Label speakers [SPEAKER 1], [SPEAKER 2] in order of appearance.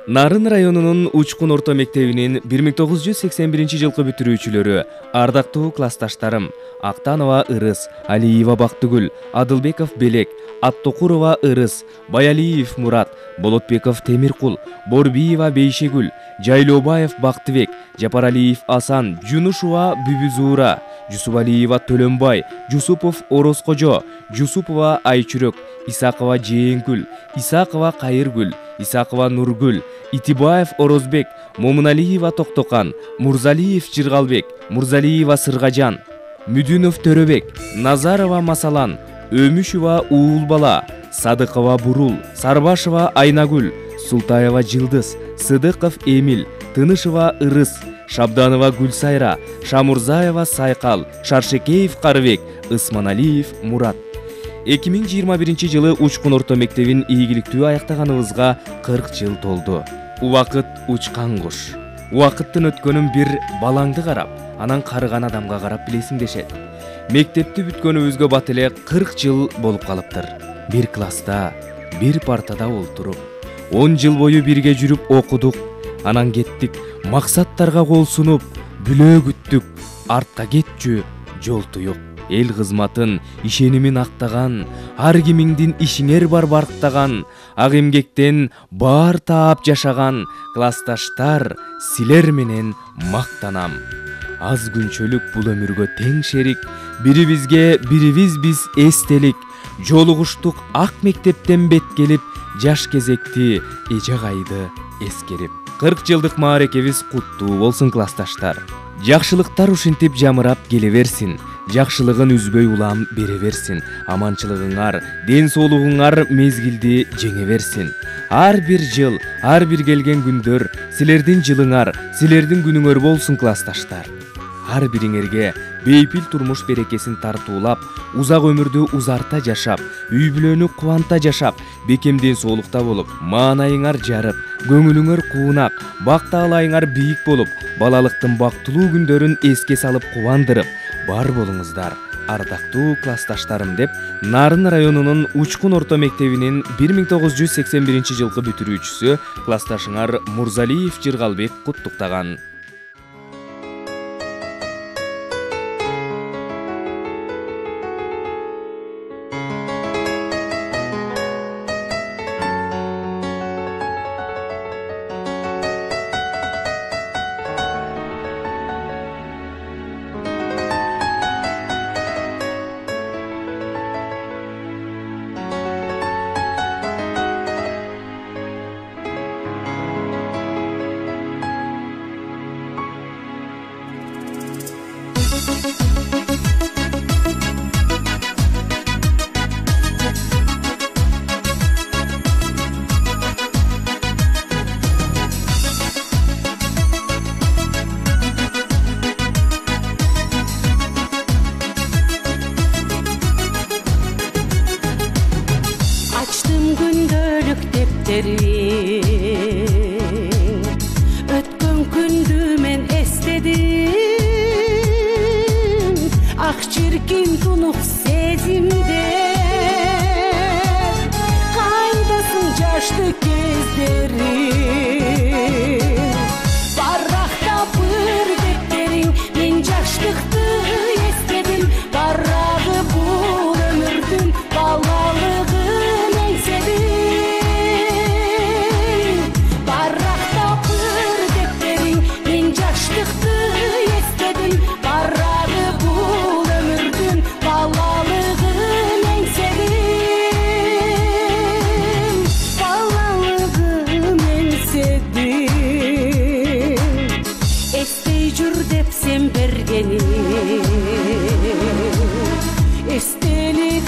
[SPEAKER 1] Нарын районунун Учкун орто мектебинин 1981-жылкы бүтүрүүчүлөрү, ардактуу классташтарым: Актанова Ырыс, Алиева Бактыгүл, Адылбеков Белек, Аттокурова Ырыс, Баялиев Мурат, Болотбеков Темиркул, Борбиева Бейшегүл, Жайлообаев Бактыбек, Жапаралиев Асан, Жунушова Бүбүзуура, Жусупалиева Төлөнбай, Жусупов Орозкожо, Жусупова Айчүрөк, Исакова Жээңгүл, Исакова Кайыргүл, Исакова Нургүл, Итибаев Орозбек, Момуналиева Токтокан, Мурзалиев Жыргалбек, Мурзалиева Сыргажан, Мүдүнов Төрөбек, Назарова Масалан, Өмүшева Уулбала, Садыкова Бурул, Сарбашева Айнагүл, Султаева Жылдыз, Сыдыков Эмил, Тынышева Ырыс, Шабданова Гүлсайра, Шамурзаева Сайкал, Шаршекеев Карыбек, Ысманалиев Мурат. 2021-жылы Учкун орто мектебин ийгиликтүү аяктаганыбызга 40 жыл толду. Убакыт учкан куш. Убакыттын өткөнүн бир балаңды карап, анан карыган адамга карап билесиңдешет. Мектепти бүткөнүбүзгө бат эле 40 жыл болуп калыптыр. Бир класста, бир партада олтуруп, 10 жыл бою бирге жүрүп окудук, анан кеттик, максаттарга кол сунуп, бүлөө күттүк, артка кетчү, жол туюк. Эл кызматын, ишенимин актаган, ар кимиңдин ишиңер бар барктаган, ак эмгектен баар таап жашаган классташтар, силер менен мактанам. Аз күнчөлүк бул өмүргө тең шерик, бирибизге бирибиз биз эстелик, жолугуштук ак мектептен бет келип, жаш кезекти эжагайды эскерип. 40 жылдык маарекебиз куттуу болсун классташтар. Жакшылыктар ушинтип жамырап келе берсин. Жакшылыгын үзбөй улам бере берсин. Аманчылыгыңар, ден соолугуңар мезгилди жеңе берсин. Ар бир жыл, ар бир келген күндөр силердин жылыңар, силердин күнүңөр болсун классташтар. Ар бириңерге бейпил турмуш берекесин тартуулап, узак өмүрдү узарта жашап, үй бүлөнү кубанта жашап, бекемден соолукта болуп, маанайыңар жарып, көңүлүңөр куунак, бактаалайыңар бийик болуп, балалыктын бактылуу күндөрүн эске салып кубандырып, бар болуңуздар, ардактуу классташтарым деп, Нарын районунун Учкун орто мектебинин 1981-жылкы бүтүрүүчүсү классташыңар Мурзалиев Жыргалбек куттуктаган.
[SPEAKER 2] Ötkөн күндү мен эстедим, ак чиркин тунук сезимде. Кайдасың жаштык кездерим, баракта бирдектериң, мен жаштыкты эстедим. Барагы бул өмүрдүн балалыгын эңседим. Esteli